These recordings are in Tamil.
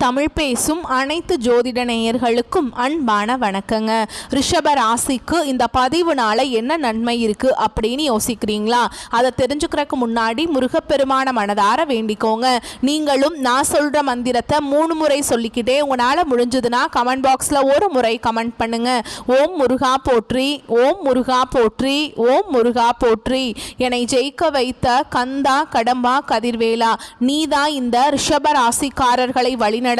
தமிழ் பேசும் அனைத்து ஜோதிட நேயர்களுக்கும் அன்பான வணக்கங்க. ரிஷப ராசிக்கு இந்த பதிவுனால என்ன நன்மை இருக்கு அப்படின்னு யோசிக்கிறீங்களா? அதை தெரிஞ்சுக்கிறதுக்கு முன்னாடி முருகப்பெருமான மனதார வேண்டிக்கோங்க. நீங்களும் நான் சொல்ற மந்திரத்தை 3 முறை சொல்லிக்கிட்டே உங்களால முடிஞ்சதுன்னா கமெண்ட் பாக்ஸ்ல ஒரு முறை கமெண்ட் பண்ணுங்க. ஓம் முருகா போற்றி, ஓம் முருகா போற்றி, ஓம் முருகா போற்றி. என்னை ஜெயிக்க வைத்த கந்தா கடம்பா கதிர்வேலா, நீதான் இந்த ரிஷப ராசிக்காரர்களை வழிநடத்தி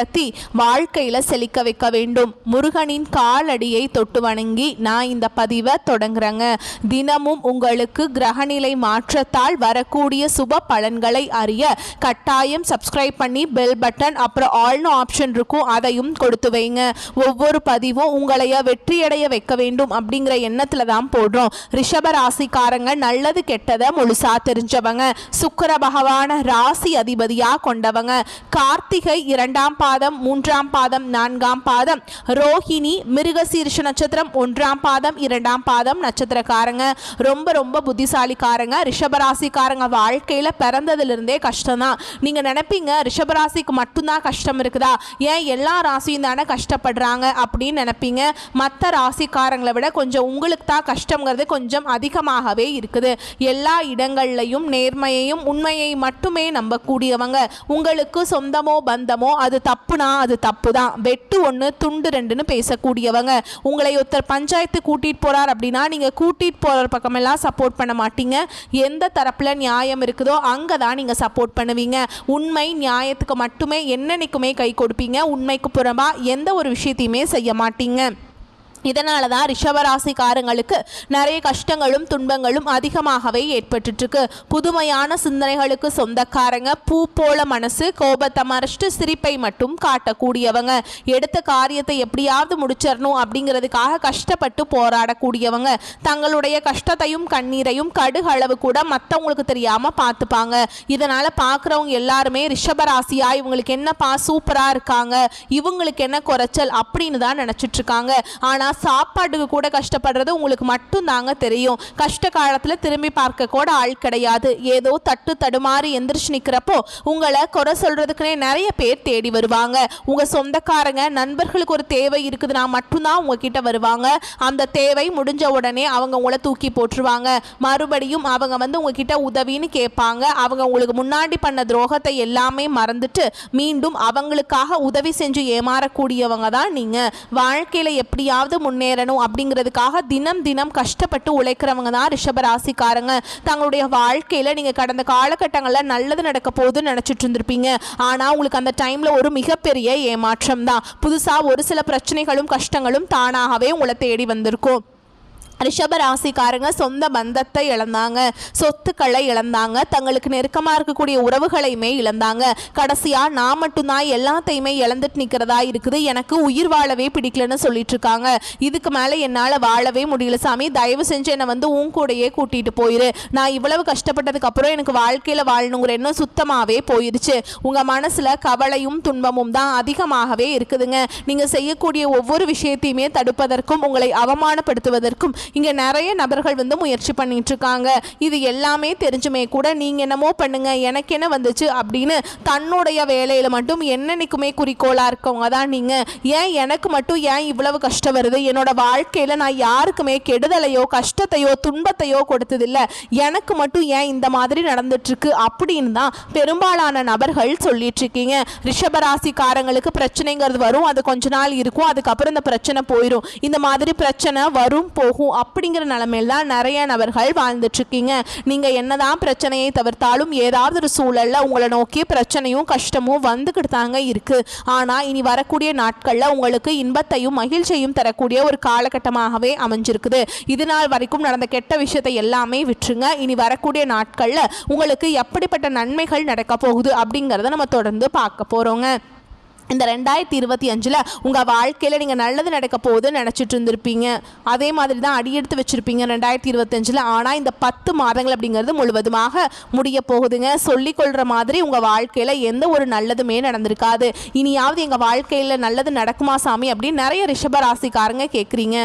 வாழ்க்கையில செழிக்க வைக்க வேண்டும். முருகனின் காலடியை தொட்டு வணங்கி நான் இந்த பதிவை தொடங்குறேங்க. தினமும் உங்களுக்கு கிரகநிலை மாற்றத்தால் வரக்கூடிய சுப பலன்களை அறிய கட்டாயம் சப்ஸ்கிரைப் பண்ணி பெல் பட்டன் அப்புறம் ஆல்னு ஆப்ஷன் இருக்கும், அதையும் கொடுத்து வைங்க. ஒவ்வொரு பதிவும் உங்களைய வெற்றியடைய வைக்க வேண்டும் அப்படிங்கிற எண்ணத்துல தான் போடுறோம். ரிஷப ராசிக்காரங்க நல்லது கெட்டதை முழுசா தெரிஞ்சவங்க. சுக்கிர பகவான ராசி அதிபதியா கொண்டவங்க. கார்த்திகை 2ஆம் பாதம் 3ஆம் பாதம் 4ஆம் பாதம், ரோஹிணி மிருகசீரிஷ நட்சத்திரம் 1ஆம் பாதம் 2ஆம் பாதம் நட்சத்திரக்காரங்க. ரொம்ப ரொம்ப புத்திசாலிக்காரங்க. ரிஷபராசிக்காரங்க வாழ்க்கையில பிறந்ததிலிருந்தே கஷ்டம் தான். நீங்க நினைப்பீங்க ரிஷபராசிக்கு மட்டும்தான் கஷ்டம் இருக்குதா, ஏன் எல்லா ராசியும் தானே கஷ்டப்படுறாங்க அப்படின்னு நினைப்பீங்க. மற்ற ராசிக்காரங்களை விட கொஞ்சம் உங்களுக்கு தான் கஷ்டங்கிறது கொஞ்சம் அதிகமாகவே இருக்குது. எல்லா இடங்கள்லையும் நேர்மையையும் உண்மையை மட்டுமே நம்பக்கூடியவங்க. உங்களுக்கு சொந்தமோ பந்தமோ அது தப்புனா அது தப்பு தான், வெட்டு 1 துண்டு 2ன்னு பேசக்கூடியவங்க. உங்களை ஒருத்தர் பஞ்சாயத்து கூட்டிட்டு போறார் அப்படின்னா நீங்க கூட்டிட்டு போற பக்கமெல்லாம் சப்போர்ட் பண்ண மாட்டீங்க. எந்த தரப்புல நியாயம் இருக்குதோ அங்கதான் நீங்க சப்போர்ட் பண்ணுவீங்க. உண்மை நியாயத்துக்கு மட்டுமே என்னைக்குமே கை கொடுப்பீங்க. உண்மைக்கு புறம்பா எந்த ஒரு விஷயத்தையுமே செய்ய மாட்டீங்க. இதனால தான் ரிஷபராசிக்காரங்களுக்கு நிறைய கஷ்டங்களும் துன்பங்களும் அதிகமாகவே ஏற்பட்டுருக்கு. புதுமையான சிந்தனைகளுக்கு சொந்தக்காரங்க. பூ போல மனசு, கோபத்தை மறைச்சிட்டு சிரிப்பை மட்டும் காட்டக்கூடியவங்க. எடுத்த காரியத்தை எப்படியாவது முடிச்சிடணும் அப்படிங்கிறதுக்காக கஷ்டப்பட்டு போராடக்கூடியவங்க. தங்களுடைய கஷ்டத்தையும் கண்ணீரையும் கடுகளவு கூட மற்றவங்களுக்கு தெரியாம பார்த்துப்பாங்க. இதனால பார்க்குறவங்க எல்லாருமே ரிஷபராசியா இவங்களுக்கு என்னப்பா சூப்பரா இருக்காங்க, இவங்களுக்கு என்ன குறைச்சல் அப்படின்னு தான் நினைச்சிட்டு இருக்காங்க. ஆனா சாப்பாட்டுக்கு கூட கஷ்டப்படுறது உங்களுக்கு மட்டும் தாங்க தெரியும். கஷ்ட காலத்துல திரும்பி பார்க்க கூட ஆள் கிடையாது. ஏதோ தட்டு தடுமாறி எந்திரிச்சு நிக்கிறப்போ உங்களை குறை சொல்றதுக்குனே நிறைய பேர் தேடி வருவாங்க. உங்க சொந்தக்காரங்க நண்பர்களுக்கு ஒரு தேவை இருக்குதுன்னா மட்டும்தான் உங்ககிட்ட வருவாங்க. அந்த தேவை முடிஞ்ச உடனே அவங்க உங்களை தூக்கி போட்டுருவாங்க. மறுபடியும் அவங்க வந்து உங்ககிட்ட உதவின்னு கேட்பாங்க. அவங்க உங்களுக்கு முன்னாடி பண்ண துரோகத்தை எல்லாமே மறந்துட்டு மீண்டும் அவங்களுக்காக உதவி செஞ்சு ஏமாறக்கூடியவங்க தான் நீங்க. வாழ்க்கையில எப்படியாவது முன்னேறணும் அப்படிங்கிறதுக்காக தினம் தினம் கஷ்டப்பட்டு உழைக்கிறவங்க தான் ரிஷபராசிக்காரங்க. தங்களுடைய வாழ்க்கையில நீங்க கடந்த காலகட்டங்களில் நல்லது நடக்க போகுதுன்னு நினைச்சிட்டு இருந்திருப்பீங்க. ஆனா உங்களுக்கு அந்த டைம்ல ஒரு மிகப்பெரிய ஏமாற்றம் தான். புதுசா ஒரு சில பிரச்சனைகளும் கஷ்டங்களும் தானாகவே உங்களை தேடி வந்திருக்கும். ரிஷபராசிக்காரங்க சொந்த பந்தத்தை இழந்தாங்க, சொத்துக்களை இழந்தாங்க, தங்களுக்கு நெருக்கமாக இருக்கக்கூடிய உறவுகளையுமே இழந்தாங்க. கடைசியாக நான் மட்டும்தான் எல்லாத்தையுமே இழந்துட்டு நிற்கிறதா இருக்குது, எனக்கு உயிர் வாழவே பிடிக்கலன்னு சொல்லிட்டு இருக்காங்க. இதுக்கு மேலே என்னால் வாழவே முடியல சாமி, தயவு செஞ்சு என்னை வந்து உன் கூடையே கூட்டிகிட்டு போயிரு. நான் இவ்வளவு கஷ்டப்பட்டதுக்கு அப்புறம் எனக்கு வாழ்க்கையில் வாழணுங்கிற எண்ணம் சுத்தமாகவே போயிடுச்சு. உங்கள் மனசில் கவலையும் துன்பமும் தான் அதிகமாகவே இருக்குதுங்க. நீங்கள் செய்யக்கூடிய ஒவ்வொரு விஷயத்தையுமே தடுப்பதற்கும் உங்களை அவமானப்படுத்துவதற்கும் இங்க நிறைய நபர்கள் வந்து முயற்சி பண்ணிட்டு இருக்காங்க. இது எல்லாமே தெரிஞ்சுமே கூட நீங்க என்னமோ பண்ணுங்க எனக்கு என்ன வந்துச்சு அப்படின்னு தன்னுடைய வேலையில மட்டும் என்னன்னைக்குமே குறிக்கோளா இருக்கவங்க தான் நீங்க. ஏன் எனக்கு மட்டும் ஏன் இவ்வளவு கஷ்டம் வருது, என்னோட வாழ்க்கையில நான் யாருக்குமே கெடுதலையோ கஷ்டத்தையோ துன்பத்தையோ கொடுத்ததில்லை, எனக்கு மட்டும் ஏன் இந்த மாதிரி நடந்துட்டு இருக்கு அப்படின்னு தான் பெரும்பாலான நபர்கள் சொல்லிட்டு இருக்கீங்க. ரிஷபராசிக்காரங்களுக்கு பிரச்சனைங்கிறது வரும், அது கொஞ்ச நாள் இருக்கும், அதுக்கப்புறம் இந்த பிரச்சனை போயிடும். இந்த மாதிரி பிரச்சனை வரும் போகும் அப்படிங்கிற நிலைமையில தான் நிறைய நபர்கள் வாழ்ந்துட்டு இருக்கீங்க. நீங்க என்னதான் பிரச்சனையை தவிர்த்தாலும் ஏதாவது ஒரு சூழல்ல உங்களை நோக்கி பிரச்சனையும் கஷ்டமும் வந்துகிட்டு தாங்க இருக்கு. ஆனா இனி வரக்கூடிய நாட்கள்ல உங்களுக்கு இன்பத்தையும் மகிழ்ச்சியையும் தரக்கூடிய ஒரு காலகட்டமாகவே அமைஞ்சிருக்குது. இது நாள் வரைக்கும் நடந்த கெட்ட விஷயத்தை எல்லாமே விட்டுருங்க. இனி வரக்கூடிய நாட்கள்ல உங்களுக்கு எப்படிப்பட்ட நன்மைகள் நடக்க போகுது அப்படிங்கறத நம்ம தொடர்ந்து பார்க்க போறோங்க. இந்த 2025 உங்கள் வாழ்க்கையில் நீங்கள் நல்லது நடக்க போகுதுன்னு நினச்சிட்டு இருந்திருப்பீங்க. அதே மாதிரி தான் அடியெடுத்து வச்சுருப்பீங்க 2025. ஆனால் இந்த 10 மாதங்கள் அப்படிங்கிறது முழுவதுமாக முடிய போகுதுங்க. சொல்லிக்கொள்கிற மாதிரி உங்கள் வாழ்க்கையில் எந்த ஒரு நல்லதுமே நடந்திருக்காது. இனியாவது எங்கள் வாழ்க்கையில் நல்லது நடக்குமா சாமி அப்படின்னு நிறைய ரிஷபராசிக்காரங்க கேட்குறீங்க.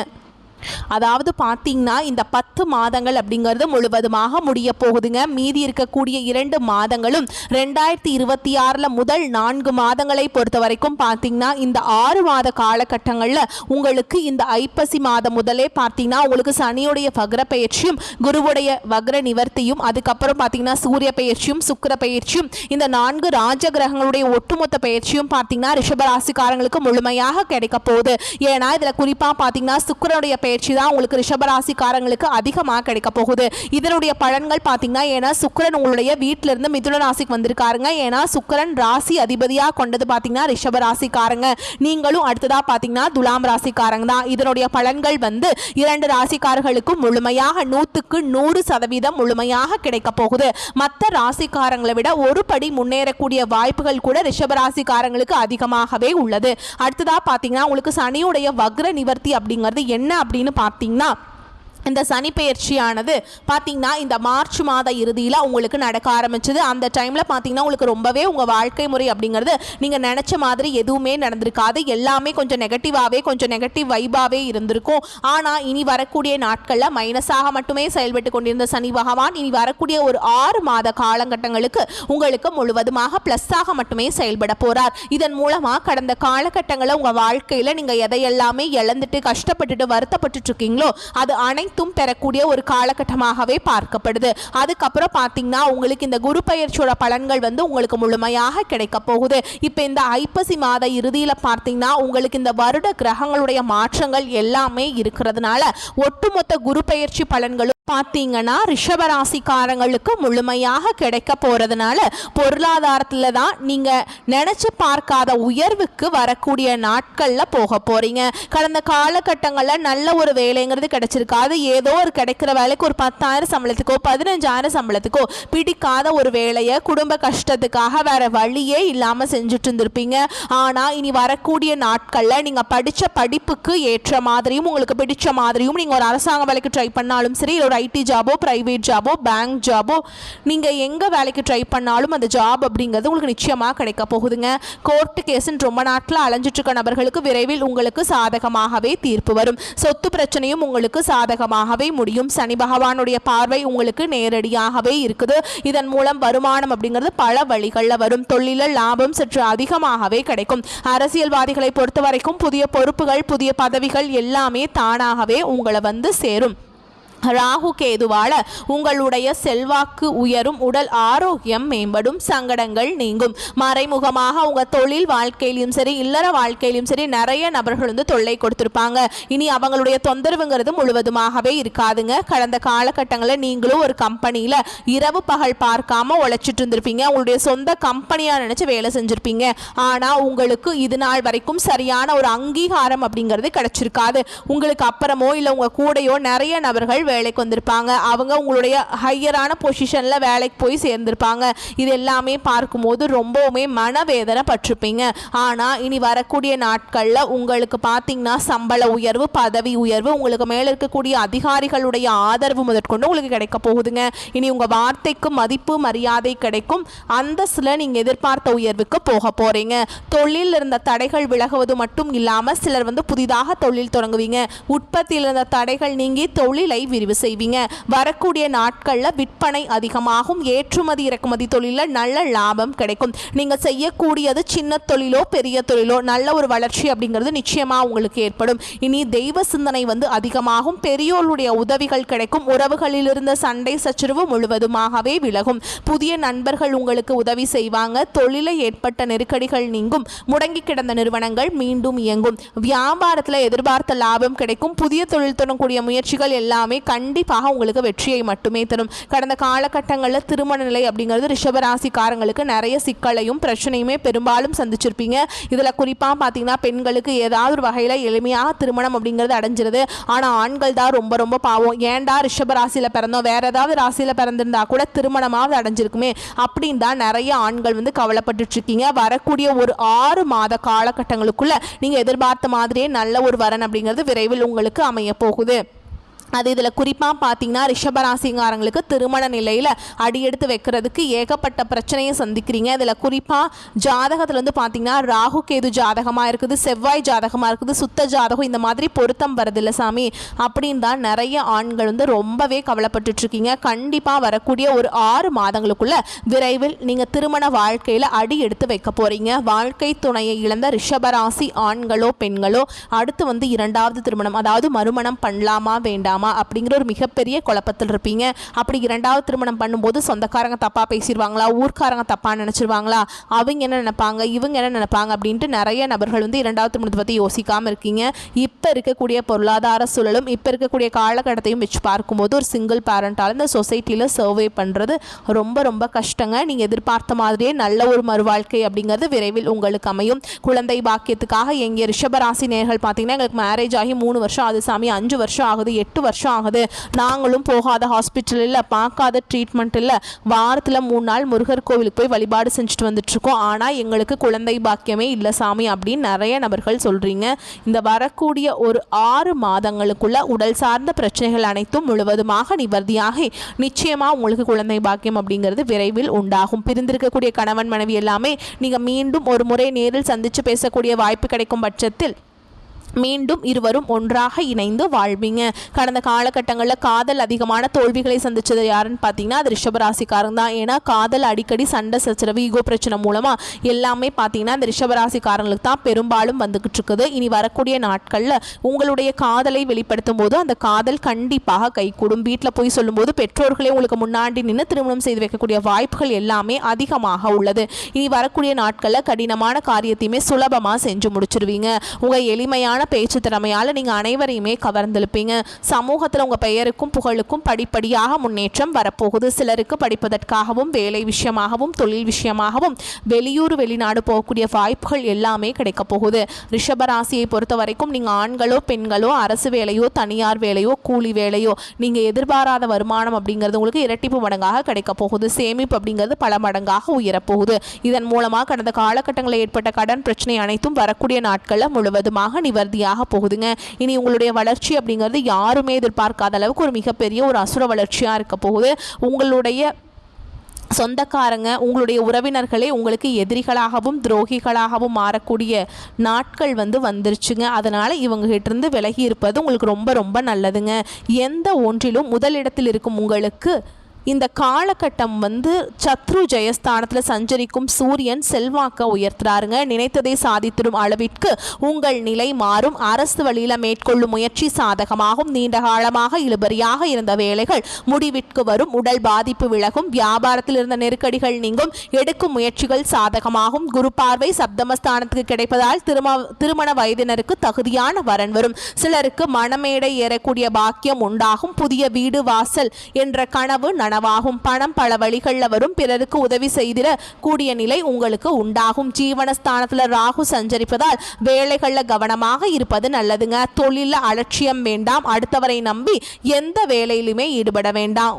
அதாவது பார்த்தீங்கன்னா இந்த 10 மாதங்கள் அப்படிங்கிறது முழுவதுமாக முடிய போகுதுங்க. மீதி இருக்கக்கூடிய 2 மாதங்களும் 2026 முதல் 4 மாதங்களை பொறுத்த வரைக்கும் பார்த்தீங்கன்னா இந்த 6 மாத காலகட்டங்களில் உங்களுக்கு இந்த ஐப்பசி மாதம் முதலே பார்த்தீங்கன்னா உங்களுக்கு சனியுடைய வக்ர பயிற்சியும் குருவுடைய வக்ர நிவர்த்தியும் அதுக்கப்புறம் பார்த்தீங்கன்னா சூரிய பயிற்சியும் சுக்கிர பயிற்சியும் இந்த 4 ராஜ கிரகங்களுடைய ஒட்டுமொத்த பயிற்சியும் பார்த்தீங்கன்னா ரிஷபராசிக்காரங்களுக்கு முழுமையாக கிடைக்க போகுது. ஏன்னா இதில் குறிப்பாக பார்த்தீங்கன்னா சுக்கிரனுடைய பயிற்சி தான் உங்களுக்கு ரிஷபராசிக்காரங்களுக்கு அதிகமாக கிடைக்க போகுது. இதனுடைய பலன்கள் பார்த்தீங்கன்னா ஏன்னா சுக்கிரன் உங்களுடைய வீட்டில இருந்து மிதுன ராசிக்கு வந்திருக்காருங்க. ஏன்னா சுக்கிரன் ராசி அதிபதியாக கொண்டது பார்த்தீங்கன்னா ரிஷபராசிக்காரங்க. நீங்களும் அடுத்ததா பார்த்தீங்கன்னா துலாம் ராசிக்காரங்க தான். இதனுடைய பலன்கள் வந்து 2 ராசிக்காரர்களுக்கும் முழுமையாக 100% முழுமையாக கிடைக்க போகுது. மற்ற ராசிக்காரங்களை விட ஒரு படி முன்னேறக்கூடிய வாய்ப்புகள் கூட ரிஷபராசிக்காரங்களுக்கு அதிகமாகவே உள்ளது. அடுத்ததா பார்த்தீங்கன்னா உங்களுக்கு சனியுடைய வக்ர நிவர்த்தி அப்படிங்கிறது என்ன அப்படின்னு பார்த்தீங்கன்னா இந்த சனி பயிற்சியானது பார்த்தீங்கன்னா இந்த மார்ச் மாத இறுதியில் உங்களுக்கு நடக்க ஆரம்பிச்சது. அந்த டைமில் பார்த்தீங்கன்னா உங்களுக்கு ரொம்பவே உங்கள் வாழ்க்கை முறை அப்படிங்கிறது நீங்கள் நினச்ச மாதிரி எதுவுமே நடந்திருக்காது. எல்லாமே கொஞ்சம் நெகட்டிவ் வைபாகவே இருந்திருக்கும். ஆனால் இனி வரக்கூடிய நாட்களில் மைனஸாக மட்டுமே செயல்பட்டு கொண்டிருந்த சனி பகவான் இனி வரக்கூடிய ஒரு 6 மாத காலகட்டங்களுக்கு உங்களுக்கு முழுவதுமாக ப்ளஸ்ஸாக மட்டுமே செயல்பட போகிறார். இதன் மூலமாக கடந்த காலகட்டங்களில் உங்கள் வாழ்க்கையில் நீங்கள் எதையெல்லாமே இழந்துட்டு கஷ்டப்பட்டுட்டு வருத்தப்பட்டு இருக்கீங்களோ அது அனைத்து பெறக்கூடிய ஒரு காலகட்டமாகவே பார்க்கப்படுது. அதுக்கப்புறம் பார்த்தீங்கன்னா உங்களுக்கு இந்த குரு பயிற்சியோட பலன்கள் வந்து உங்களுக்கு முழுமையாக கிடைக்க போகுது. இப்போ இந்த ஐப்பசி மாத இறுதியில் பார்த்தீங்கன்னா உங்களுக்கு இந்த வருட கிரகங்களுடைய மாற்றங்கள் எல்லாமே இருக்கிறதுனால ஒட்டுமொத்த குரு பயிற்சி பலன்களும் பார்த்தீங்கன்னா ரிஷபராசிக்காரங்களுக்கு முழுமையாக கிடைக்க போறதுனால பொருளாதாரத்தில் தான் நீங்க நினைச்சு பார்க்காத உயர்வுக்கு வரக்கூடிய நாட்கள்ல போக போறீங்க. கடந்த காலகட்டங்களில் நல்ல ஒரு வேலைங்கிறது கிடைச்சிருக்காது. ஏதோ ஒரு கிடைக்கிற வேலைக்கு ஒரு 10,000 சம்பளத்துக்கோ 15,000 சம்பளத்துக்கோ பிடிக்காத ஒரு வேலையை குடும்ப கஷ்டத்துக்காக வேற வழியே இல்லாம செஞ்சுட்டு இருந்திருப்பீங்க. ஆனா இனி வரக்கூடிய நாட்கள்ல நீங்க படிச்ச படிப்புக்கு ஏற்ற மாதிரியும் உங்களுக்கு பிடிச்ச மாதிரியும் நீங்க ஒரு அரசாங்க வேலைக்கு ட்ரை பண்ணாலும் சரி, ஒரு ஐடி ஜாபோ பிரைவேட் ஜாபோ பேங்க் ஜாபோ நீங்க எங்க வேலைக்கு ட்ரை பண்ணாலும் அந்த ஜாப் அப்படிங்கிறது உங்களுக்கு நிச்சயமாக கிடைக்க போகுதுங்க. கோர்ட்டு கேஸ்ன்னு ரொம்ப நாட்கள் அலைஞ்சிட்டு இருக்க நபர்களுக்கு விரைவில் உங்களுக்கு சாதகமாகவே தீர்ப்பு வரும். சொத்து பிரச்சனையும் உங்களுக்கு சாதகமாகவே முடியும். சனி பகவானுடைய பார்வை உங்களுக்கு நேரடியாகவே இருக்குது. இதன் மூலம் வருமானம் அப்படிங்கிறது பல வழிகளில் வரும். தொழிலில் லாபம் சற்று அதிகமாகவே கிடைக்கும். அரசியல்வாதிகளை பொறுத்த வரைக்கும் புதிய பொறுப்புகள் புதிய பதவிகள் எல்லாமே தானாகவே உங்களை வந்து சேரும். ராகு கேதுவால உங்களுடைய செல்வாக்கு உயரும், உடல் ஆரோக்கியம் மேம்படும், சங்கடங்கள் நீங்கும். மறைமுகமாக உங்க தொழில் வாழ்க்கையிலும் சரி இல்லற வாழ்க்கையிலும் சரி நிறைய நபர்கள் வந்து தொல்லை கொடுத்திருப்பாங்க. இனி அவங்களுடைய தொந்தரவுங்கிறது முழுவதுமாகவே இருக்காதுங்க. கடந்த காலகட்டங்களில் நீங்களும் ஒரு கம்பெனியில இரவு பகல் பார்க்காம உழைச்சிட்டு இருந்திருப்பீங்க. உங்களுடைய சொந்த கம்பெனியா நினைச்சு வேலை செஞ்சிருப்பீங்க. ஆனா உங்களுக்கு இது நாள் வரைக்கும் சரியான ஒரு அங்கீகாரம் அப்படிங்கிறது கிடைச்சிருக்காது. உங்களுக்கு அப்புறமோ இல்லை உங்க கூடையோ நிறைய நபர்கள் வேலைக்கு வந்திருப்பாங்க. அவங்க உங்களுடைய ஹையரான பொசிஷன்ல வேலைக்கு போய் சேர்ந்திருப்பாங்க. இது எல்லாமே பார்க்கும்போது ரொம்பவுமே மனவேதனை பட்டிருப்பீங்க. ஆனா இனி வரக்கூடிய நாட்கள்ல உங்களுக்கு பார்த்தீங்கன்னா சம்பள உயர்வு பதவி உயர்வு உங்களுக்கு மேல இருக்கக்கூடிய அதிகாரிகளுடைய ஆதரவு முதற்கொண்டு உங்களுக்கு கிடைக்க போகுதுங்க. இனி உங்க வார்த்தைக்கு மதிப்பு மரியாதை கிடைக்கும். அந்த சில நீங்க எதிர்பார்த்த உயர்வுக்கு போக போறீங்க. தொழில் இருந்த தடைகள் விலகுவது மட்டும் இல்லாம சிலர் வந்து புதிதாக தொழில் தொடங்குவீங்க. உற்பத்தியில் இருந்த தடைகள் நீங்கி தொழிலை விரிவு செய்வீங்க. வரக்கூடிய நாட்களில் விற்பனை அதிகமாகும். ஏற்றுமதி இறக்குமதி தொழிலில் நல்ல லாபம் கிடைக்கும். நீங்க செய்யக்கூடியது சின்ன தொழிலோ பெரிய தொழிலோ நல்ல ஒரு வளர்ச்சி அப்படிங்கிறது நிச்சயமா உங்களுக்கு ஏற்படும். இனி தெய்வ சிந்தனை வந்து அதிகமாகும். பெரியோருடைய உதவிகள் கிடைக்கும். உறவுகளில் இருந்த சண்டை சச்சரவு முழுவதுமாகவே விலகும். புதிய நண்பர்கள் உங்களுக்கு உதவி செய்வாங்க. தொழிலில் ஏற்பட்ட நெருக்கடிகள் நீங்கும். முடங்கி கிடந்த நிறுவனங்கள் மீண்டும் இயங்கும். வியாபாரத்தில் எதிர்பார்த்த லாபம் கிடைக்கும். புதிய தொழில் தொடங்கக்கூடிய முயற்சிகள் எல்லாமே கண்டிப்பாக உங்களுக்கு வெற்றியை மட்டுமே தரும். கடந்த காலகட்டங்களில் திருமண நிலை அப்படிங்கிறது ரிஷபராசிக்காரங்களுக்கு நிறைய சிக்கலையும் பிரச்சனையுமே பெரும்பாலும் சந்திச்சிருப்பீங்க. இதில் குறிப்பாக பார்த்தீங்கன்னா பெண்களுக்கு ஏதாவது ஒரு வகையில் எளிமையாக திருமணம் அப்படிங்கிறது அடைஞ்சிருது. ஆனால் ஆண்கள் தான் ரொம்ப ரொம்ப பாவம். ஏன்டா ரிஷபராசியில் பிறந்தோம், வேற ஏதாவது ராசியில் பிறந்திருந்தா கூட திருமணமாவது அடைஞ்சிருக்குமே அப்படின்னு தான் நிறைய ஆண்கள் வந்து கவலைப்பட்டு இருக்கீங்க. வரக்கூடிய ஒரு 6 மாத காலகட்டங்களுக்குள்ள நீங்கள் எதிர்பார்த்த மாதிரியே நல்ல ஒரு வரன் அப்படிங்கிறது விரைவில் உங்களுக்கு அமைய போகுது. அது இதில் குறிப்பாக பார்த்தீங்கன்னா ரிஷபராசிங்காரங்களுக்கு திருமண நிலையில் அடியெடுத்து வைக்கிறதுக்கு ஏகப்பட்ட பிரச்சனையை சந்திக்கிறீங்க. இதில் குறிப்பாக ஜாதகத்தில் வந்து பார்த்தீங்கன்னா ராகு கேது ஜாதகமாக இருக்குது, செவ்வாய் ஜாதகமாக இருக்குது, சுத்த ஜாதகம் இந்த மாதிரி பொருத்தம் வருதில்லை சாமி அப்படின்னு தான் நிறைய ஆண்கள் வந்து ரொம்பவே கவலைப்பட்டுட்ருக்கீங்க. கண்டிப்பாக வரக்கூடிய ஒரு 6 மாதங்களுக்குள்ள விரைவில் நீங்கள் திருமண வாழ்க்கையில் அடி எடுத்து வைக்க போகிறீங்க. வாழ்க்கை துணையை இழந்த ரிஷபராசி ஆண்களோ பெண்களோ அடுத்து வந்து 2வது திருமணம், அதாவது மறுமணம் பண்ணலாமா வேண்டாமா அப்படிங்கிற ஒரு மிகப்பெரிய குழப்பத்தில் இருப்பீங்க. அப்படி 2வது திருமணம் பண்ணும்போது சொந்தக்காரங்க தப்பாக பேசிடுவாங்களா, ஊர்க்காரங்க தப்பாக நினச்சிருவாங்களா, அவங்க என்ன நினைப்பாங்க, இவங்க என்ன நினைப்பாங்க அப்படின்ட்டு நிறைய நபர்கள் வந்து 2வது திருமணத்தை பற்றி யோசிக்காமல் இருக்கீங்க. இப்போ இருக்கக்கூடிய பொருளாதார சூழலும் இப்போ இருக்கக்கூடிய காலகட்டத்தையும் வச்சு பார்க்கும்போது ஒரு சிங்கிள் பேரண்டால் இந்த சொசைட்டியில் சர்வே பண்ணுறது ரொம்ப ரொம்ப கஷ்டங்க. நீங்கள் எதிர்பார்த்த மாதிரியே நல்ல ஒரு மறுவாழ்க்கை அப்படிங்கிறது விரைவில் உங்களுக்கு அமையும். குழந்தை பாக்கியத்துக்காக எங்கே ரிஷபராசி நேர்கள் பார்த்தீங்கன்னா எங்களுக்கு மேரேஜ் ஆகி 3 வருஷம் ஆகுது சாமி, 5 வருஷம் ஆகுது, 8 வருஷம் ஆகுது, நாங்களும் போகாத ஹாஸ்பிட்டல் இல்லை, பார்க்காத ட்ரீட்மெண்ட் இல்லை, வாரத்தில் 3 நாள் முருகர் கோவிலுக்கு போய் வழிபாடு செஞ்சுட்டு வந்துட்டுருக்கோம், ஆனால் எங்களுக்கு குழந்தை பாக்கியமே இல்லை சாமி அப்படின்னு நிறைய நபர்கள் சொல்கிறீங்க. இந்த வரக்கூடிய ஒரு 6 மாதங்களுக்குள்ள உடல் சார்ந்த பிரச்சனைகள் அனைத்தும் முழுவதுமாக நிவர்த்தியாகி நிச்சயமாக உங்களுக்கு குழந்தை பாக்கியம் அப்படிங்கிறது விரைவில் உண்டாகும். பிரிந்திருக்கக்கூடிய கணவன் மனைவி எல்லாமே நீங்கள் மீண்டும் ஒரு முறை நேரில் சந்தித்து பேசக்கூடிய வாய்ப்பு கிடைக்கும் பட்சத்தில் மீண்டும் இருவரும் ஒன்றாக இணைந்து வாழ்வீங்க. கடந்த காலகட்டங்களில் காதல் அதிகமான தோல்விகளை சந்திச்சது யாருன்னு பார்த்தீங்கன்னா அது ரிஷபராசிக்காரங்க தான். ஏன்னா காதல் அடிக்கடி சண்டை சச்சரவு ஈகோ பிரச்சனை மூலமாக எல்லாமே பார்த்தீங்கன்னா இந்த ரிஷபராசிக்காரங்களுக்கு தான் பெரும்பாலும் வந்துக்கிட்டு இருக்குது. இனி வரக்கூடிய நாட்களில் உங்களுடைய காதலை வெளிப்படுத்தும் போது அந்த காதல் கண்டிப்பாக கைகூடும். வீட்டில் போய் சொல்லும்போது பெற்றோர்களே உங்களுக்கு முன்னாடி நின்று திருமணம் செய்து வைக்கக்கூடிய வாய்ப்புகள் எல்லாமே அதிகமாக உள்ளது. இனி வரக்கூடிய நாட்களில் கடினமான காரியத்தையுமே சுலபமாக செஞ்சு முடிச்சிருவீங்க. உங்கள் எளிமையான பேச்சு திறமையால நீங்க அனைவரையுமே கவர்ந்தெழுப்பீங்க. சமூகத்தில் உங்க பெயருக்கும் புகழுக்கும் படிப்படியாக முன்னேற்றம் வரப்போகுது. சிலருக்கு படிப்பதற்காகவும் வேலை விஷயமாகவும் தொழில் விஷயமாகவும் வெளியூர் வெளிநாடு போகக்கூடிய வாய்ப்புகள் எல்லாமே கிடைக்க போகுது. ரிஷபராசியை பொறுத்த வரைக்கும் நீங்க ஆண்களோ பெண்களோ அரசு வேலையோ தனியார் வேலையோ கூலி வேலையோ நீங்க எதிர்பாராத வருமானம் அப்படிங்கிறது உங்களுக்கு இரட்டிப்பு மடங்காக கிடைக்க போகுது. சேமிப்பு அப்படிங்கிறது பல மடங்காக உயரப்போகுது. இதன் மூலமாக கடந்த காலகட்டங்களில் ஏற்பட்ட கடன் பிரச்சனை அனைத்தும் வரக்கூடிய நாட்களில் முழுவதுமாக நிவர்த்தி போகுதுங்க. இனி உங்களுடைய வளர்ச்சி அப்படிங்கிறது யாருமே எதிர்பார்க்காத அளவுக்கு ஒரு மிகப்பெரிய ஒரு அசுர வளர்ச்சியா இருக்க போகுது. உங்களுடைய சொந்தக்காரங்க உங்களுடைய உறவினர்களே உங்களுக்கு எதிரிகளாகவும் துரோகிகளாகவும் மாறக்கூடிய நாட்கள் வந்துருச்சுங்க. அதனால் இவங்ககிட்ட விலகி இருப்பது உங்களுக்கு ரொம்ப ரொம்ப நல்லதுங்க. எந்த ஒன்றிலும் முதலிடத்தில் இருக்கும் உங்களுக்கு இந்த காலகட்டம் சத்ரு ஜெயஸ்தானத்தில் சஞ்சரிக்கும் சூரியன் செல்வாக்க உயர்த்துறாருங்க. நினைத்ததை சாதித்திடும் அளவிற்கு உங்கள் நிலை மாறும். அரசு வழியில் மேற்கொள்ளும் முயற்சி சாதகமாகும். நீண்ட காலமாக இழுபறியாக இருந்த வேலைகள் முடிவிற்கு வரும். உடல் பாதிப்பு விலகும். வியாபாரத்தில் இருந்த நெருக்கடிகள் நீங்கும். எடுக்கும் முயற்சிகள் சாதகமாகும். குரு பார்வை சப்தமஸ்தானத்துக்கு கிடைப்பதால் திருமண வயதினருக்கு தகுதியான வரன் வரும். சிலருக்கு மணமேடை ஏறக்கூடிய பாக்கியம் உண்டாகும். புதிய வீடு வாசல் என்ற கனவு நனவாகும். பணம் பல வழிகளில் வரும். பிறருக்கு உதவி செய்திட கூடிய நிலை உங்களுக்கு உண்டாகும். ஜீவனஸ்தானத்தில் ராகு சஞ்சரிப்பதால் வேலைகளில் கவனமாக இருப்பது நல்லதுங்க. தொழிலில் அலட்சியம் வேண்டாம். அடுத்தவரை நம்பி எந்த வேலையிலுமே ஈடுபட வேண்டாம்.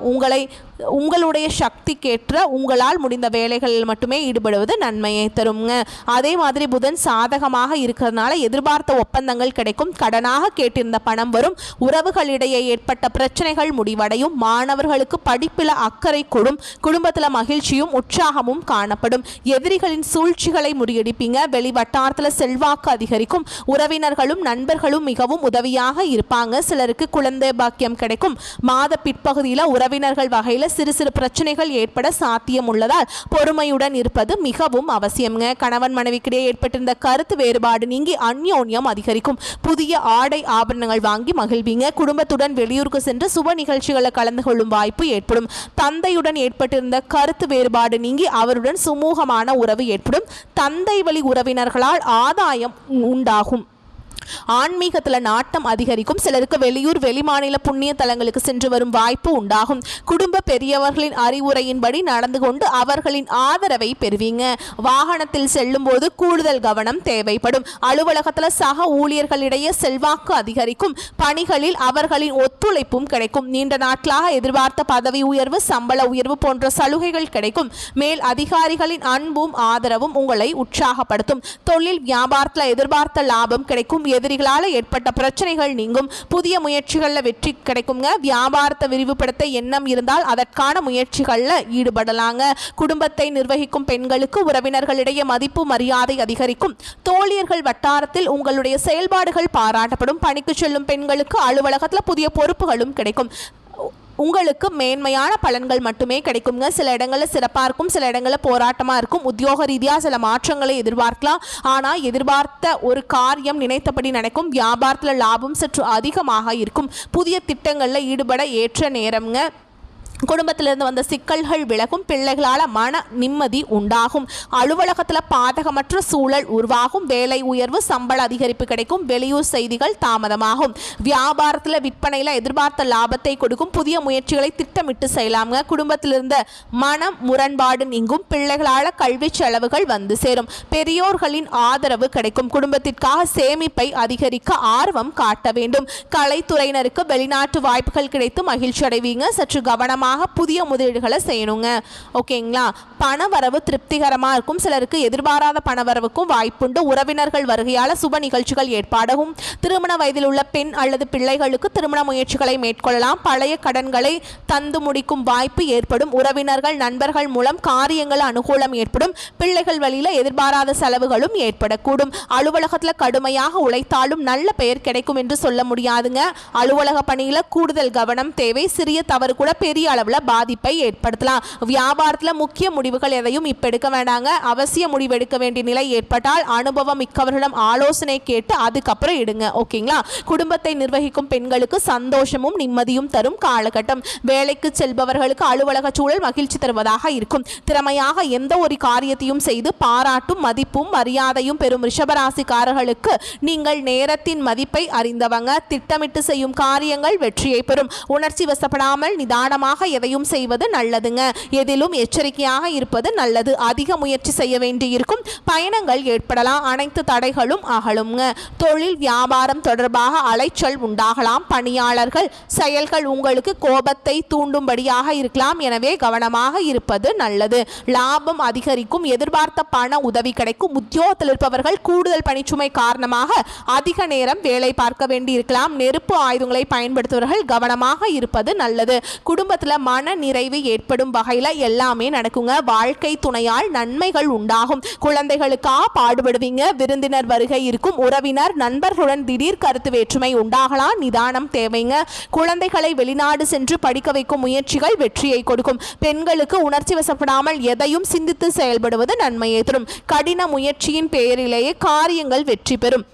உங்களுடைய சக்திக்கேற்ற உங்களால் முடிந்த வேலைகளில் மட்டுமே ஈடுபடுவது நன்மையை தருங்க. அதே மாதிரி புதன் சாதகமாக இருக்கிறதுனால எதிர்பார்த்த ஒப்பந்தங்கள் கிடைக்கும். கடனாக கேட்டிருந்த பணம் வரும். உறவுகளிடையே ஏற்பட்ட பிரச்சனைகள் முடிவடையும். மாணவர்களுக்கு படிப்பில் அக்கறை கொடும். குடும்பத்தில் மகிழ்ச்சியும் உற்சாகமும் காணப்படும். எதிரிகளின் சூழ்ச்சிகளை முறியடிப்பீங்க. வெளிவட்டாரத்தில் செல்வாக்கு அதிகரிக்கும். உறவினர்களும் நண்பர்களும் மிகவும் உதவியாக இருப்பாங்க. சிலருக்கு குழந்தை பாக்கியம் கிடைக்கும். மாத பிற்பகுதியில் உறவினர்கள் வகையில் சிறு சிறு பிரச்சனைகள் ஏற்பட சாத்தியம் உள்ளதால் பொறுமையுடன் இருப்பது மிகவும் அவசியம்ங்க. கணவன் மனைவிக்கிடையே ஏற்பட்டிருந்த கருத்து வேறுபாடு நீங்கி அந்யோன்யம் அதிகரிக்கும். புதிய ஆடை ஆபரணங்கள் வாங்கி மகிழ்வீங்க. குடும்பத்துடன் வெளியூருக்கு சென்று சுப நிகழ்ச்சிகளில் கலந்து கொள்ளும் வாய்ப்பு ஏற்படும். தந்தையுடன் ஏற்பட்டிருந்த கருத்து வேறுபாடு நீங்கி அவருடன் சுமூகமான உறவு ஏற்படும். தந்தை வழி உறவினர்களால் ஆதாயம் உண்டாகும். ஆன்மீகத்தில் நாட்டம் அதிகரிக்கும். சிலருக்கு வெளியூர் வெளிமாநில புண்ணிய தலங்களுக்கு சென்று வரும் வாய்ப்பு உண்டாகும். குடும்ப பெரியவர்களின் அறிவுரையின்படி நடந்து கொண்டு அவர்களின் ஆதரவை பெறுவீங்க. வாகனத்தில் செல்லும் போது கூடுதல் கவனம் தேவைப்படும். அலுவலகத்தில் சக ஊழியர்களிடையே செல்வாக்கு அதிகரிக்கும். பணிகளில் அவர்களின் ஒத்துழைப்பும் கிடைக்கும். நீண்ட நாட்களாக எதிர்பார்த்த பதவி உயர்வு சம்பள உயர்வு போன்ற சலுகைகள் கிடைக்கும். மேல் அதிகாரிகளின் அன்பும் ஆதரவும் உங்களை உற்சாகப்படுத்தும். தொழில் வியாபாரத்தில் எதிர்பார்த்த லாபம் கிடைக்கும். எதிரிகளால் ஏற்பட்ட பிரச்சனைகள் நீங்கும். புதிய முயற்சிகளில் வெற்றி கிடைக்குங்க. வியாபாரத்தை விரிவுபடுத்த எண்ணம் இருந்தால் அதற்கான முயற்சிகளில் ஈடுபடலாங்க. குடும்பத்தை நிர்வகிக்கும் பெண்களுக்கு உறவினர்களிடையே மதிப்பு மரியாதை அதிகரிக்கும். தோழியர்கள் வட்டாரத்தில் உங்களுடைய செயல்பாடுகள் பாராட்டப்படும். பணிக்கு செல்லும் பெண்களுக்கு அலுவலகத்தில் புதிய பொறுப்புகளும் கிடைக்கும். உங்களுக்கு மேன்மையான பலன்கள் மட்டுமே கிடைக்குங்க. சில இடங்களில் சிறப்பாக இருக்கும், சில இடங்களில் போராட்டமாக இருக்கும். உத்தியோக ரீதியாக சில மாற்றங்களை எதிர்பார்க்கலாம். ஆனால் எதிர்பார்த்த ஒரு காரியம் நினைத்தபடி நடக்கும். வியாபாரத்தில் லாபம் சற்று அதிகமாக இருக்கும். புதிய திட்டங்களில் ஈடுபட ஏற்ற நேரம்ங்க. குடும்பத்திலிருந்து வந்த சிக்கல்கள் விலகும். பிள்ளைகளால் மன நிம்மதி உண்டாகும். அலுவலகத்தில் பாதகமற்ற சூழல் உருவாகும். வேலை உயர்வு, சம்பள அதிகரிப்பு கிடைக்கும். வெளியூர் செய்திகள் தாமதமாகும். வியாபாரத்தில் விற்பனையில் எதிர்பார்த்த லாபத்தை கொடுக்கும். புதிய முயற்சிகளை திட்டமிட்டு செய்யலாம்ங்க. குடும்பத்திலிருந்த மன முரண்பாடு நீங்கும். பிள்ளைகளால் கல்வி செலவுகள் வந்து சேரும். பெரியோர்களின் ஆதரவு கிடைக்கும். குடும்பத்திற்காக சேமிப்பை அதிகரிக்க ஆர்வம் காட்ட வேண்டும். கலைத்துறையினருக்கு வெளிநாட்டு வாய்ப்புகள் கிடைத்து மகிழ்ச்சி அடைவீங்க. சற்று கவனமாக புதிய முதலீடுகளை செய்யணுங்க. ஓகேங்களா? பணவரவு திருப்திகரமாக இருக்கும். சிலருக்கு எதிர்பாராத பணவரவுக்கும் வாய்ப்புண்டு. உறவினர்கள் வருகையால் சுப நிகழ்ச்சிகள் ஏற்பாடாகும். திருமண வயதில் உள்ள பெண் அல்லது பிள்ளைகளுக்கு திருமண முயற்சிகளை மேற்கொள்ளலாம். பழைய கடன்களை தந்து முடிக்கும் வாய்ப்பு ஏற்படும். உறவினர்கள் நண்பர்கள் மூலம் காரியங்கள் அனுகூலம் ஏற்படும். பிள்ளைகள் வழியில் எதிர்பாராத செலவுகளும் ஏற்படக்கூடும். அலுவலகத்தில் கடுமையாக உழைத்தாலும் நல்ல பெயர் கிடைக்கும் என்று சொல்ல முடியாதுங்க. அலுவலக பணியில் கூடுதல் கவனம் தேவை. சிறிய தவறு கூட பெரிய அளவில் பாதிப்பை ஏற்படுத்தலாம். வியாபாரத்தில் முக்கிய முடிவுகள் எதையும் இப்ப எடுக்க வேண்டாங்க. அவசிய முடிவு எடுக்க வேண்டிய நிலை ஏற்பட்டால் அனுபவம் மிக்கவர்களிடம் ஆலோசனை கேட்டு அதுக்கப்புறம் எடுங்க. ஓகேங்களா? குடும்பத்தை நிர்வகிக்கும் பெண்களுக்கு சந்தோஷமும் நிம்மதியும் தரும் காலகட்டம். வேலைக்கு செல்பவர்களுக்கு அலுவலக சூழல் மகிழ்ச்சி தருவதாக இருக்கும். திறமையாக எந்த ஒரு காரியத்தையும் செய்து பாராட்டும் மதிப்பும் மரியாதையும் பெறும் ரிஷபராசிக்காரர்களுக்கு நீங்கள் நேரத்தின் மதிப்பை அறிந்தவங்க. திட்டமிட்டு செய்யும் காரியங்கள் வெற்றியை பெறும். உணர்ச்சி வசப்படாமல் நிதானமாக எதையும் செய்வது நல்லதுங்க. எதிலும் எச்சரிக்கையாக இருப்பது நல்லது. அதிக முயற்சி செய்ய வேண்டியிருக்கும். பயணங்கள் ஏற்படலாம். அனைத்து தடைகளும் அகலுங்க. தொழில் வியாபாரம் தொடர்பாக அலைச்சல் உண்டாகலாம். பணியாளர்கள் செயல்கள் உங்களுக்கு கோபத்தை தூண்டும்படியாக இருக்கலாம். எனவே கவனமாக இருப்பது நல்லது. லாபம் அதிகரிக்கும். எதிர்பார்த்த பண உதவி கிடைக்கும். உத்தியோகத்தில் இருப்பவர்கள் கூடுதல் பணிச்சுமை காரணமாக அதிக நேரம் வேலை பார்க்க வேண்டியிருக்கலாம். நெருப்பு ஆயுதங்களை பயன்படுத்துபவர்கள் கவனமாக இருப்பது நல்லது. குடும்பத்தில் மன நிறைவு ஏற்படும் வகையில் எல்லாமே நடக்குங்க. வாழ்க்கை துணையால் நன்மைகள் உண்டாகும். குழந்தைகளுக்காக பாடுபடுவீங்க. விருந்தினர் வருகை இருக்கும். உறவினர் நண்பர்களுடன் திடீர் கருத்து வேற்றுமை உண்டாகலாம். நிதானம் தேவைங்க. குழந்தைகளை வெளிநாடு சென்று படிக்க வைக்கும் முயற்சிகள் வெற்றியை கொடுக்கும். பெண்களுக்கு உணர்ச்சி வசப்படாமல் எதையும் சிந்தித்து செயல்படுவது நன்மையை தரும். கடின முயற்சியின் பெயரிலேயே காரியங்கள் வெற்றி பெறும்.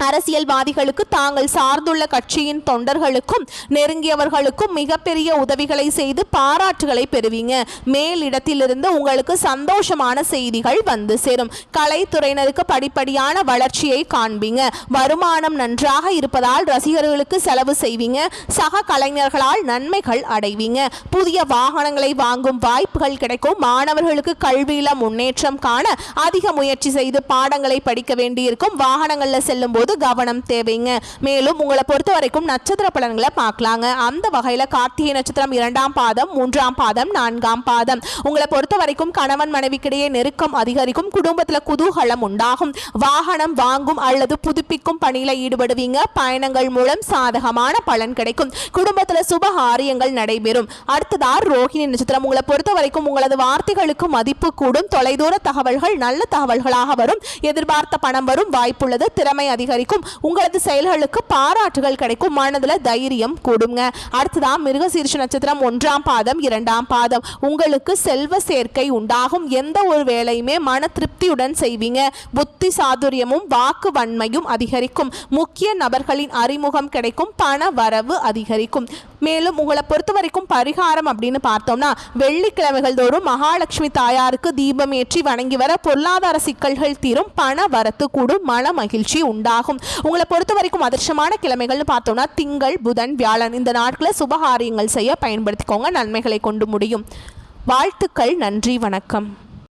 அரசியல்வாதிகளுக்கு தாங்கள் சார்ந்துள்ள கட்சியின் தொண்டர்களுக்கும் நெருங்கியவர்களுக்கும் மிகப்பெரிய உதவிகளை செய்து பாராட்டுகளை பெறுவீங்க. மேலிடத்திலிருந்து உங்களுக்கு சந்தோஷமான செய்திகள் வந்து சேரும். கலைத்துறையினருக்கு படிப்படியான வளர்ச்சியை காண்பீங்க. வருமானம் நன்றாக இருப்பதால் ரசிகர்களுக்கு செலவு செய்வீங்க. சக கலைஞர்களால் நன்மைகள் அடைவீங்க. புதிய வாகனங்களை வாங்கும் வாய்ப்புகள் கிடைக்கும். மாணவர்களுக்கு கல்வியில முன்னேற்றம் காண அதிக முயற்சி செய்து பாடங்களை படிக்க வேண்டியிருக்கும். வாகனங்களில் செல்லும் போது கவனம் தேவைங்க. மேலும் உங்களை பொறுத்த வரைக்கும் நட்சத்திர பலன்களை பார்க்கலாங்க. அந்த வகையில் கார்த்திகை நட்சத்திரம் 2ஆம் பாதம், 3ஆம் பாதம், 4ஆம் பாதம். உங்களை பொறுத்த வரைக்கும் கணவன் மனைவிக்கிடையே நெருக்கம் அதிகரிக்கும். குடும்பத்தில் குதூகலம் உண்டாகும். வாகனம் வாங்கும் அல்லது புதுப்பிக்கும் பணியில ஈடுபடுவீங்க. பயணங்கள் மூலம் சாதகமான பலன் கிடைக்கும். குடும்பத்தில் சுபகாரியங்கள் நடைபெறும். அடுத்ததா ரோஹிணி நட்சத்திரம். உங்களை பொறுத்த வரைக்கும் உங்களது வார்த்தைகளுக்கு மதிப்பு கூடும். தொலைதூர தகவல்கள் நல்ல தகவல்களாக வரும். எதிர்பார்த்த பணம் வரும் வாய்ப்புள்ளது. திறமை அதிகரிக்கும். உங்களது செயல்களுக்கு பாராட்டுகள் கிடைக்கும். மனதில் தைரியம் கூடுங்க. அடுத்ததா மிருகசீரிஷ நட்சத்திரம் 1ஆம் பாதம், 2ஆம் பாதம். உங்களுக்கு செல்வ சேர்க்கை உண்டாகும். எந்த ஒரு வேலையுமே மன திருப்தியுடன் செய்வீங்க. புத்தி சாதுரியமும் வாக்கு வன்மையும் அதிகரிக்கும். முக்கிய நபர்களின் அறிமுகம் கிடைக்கும். பண வரவு அதிகரிக்கும். மேலும் உங்களை பொறுத்த வரைக்கும் பரிகாரம் அப்படின்னு பார்த்தோம்னா வெள்ளிக்கிழமைகள் தோறும் மகாலட்சுமி தாயாருக்கு தீபம் ஏற்றி வணங்கி வர பொருளாதார சிக்கல்கள் தீரும். பண வரத்து கூடும். மன மகிழ்ச்சி உண்டாகும். உங்களை பொறுத்த வரைக்கும் அதிர்ஷ்டமான கிழமைகள்னு பார்த்தோம்னா திங்கள், புதன், வியாழன். இந்த நாட்களை சுபகாரியங்கள் செய்ய பயன்படுத்திக்கோங்க. நன்மைகளை கொண்டு முடியும். வாழ்த்துக்கள். நன்றி. வணக்கம்.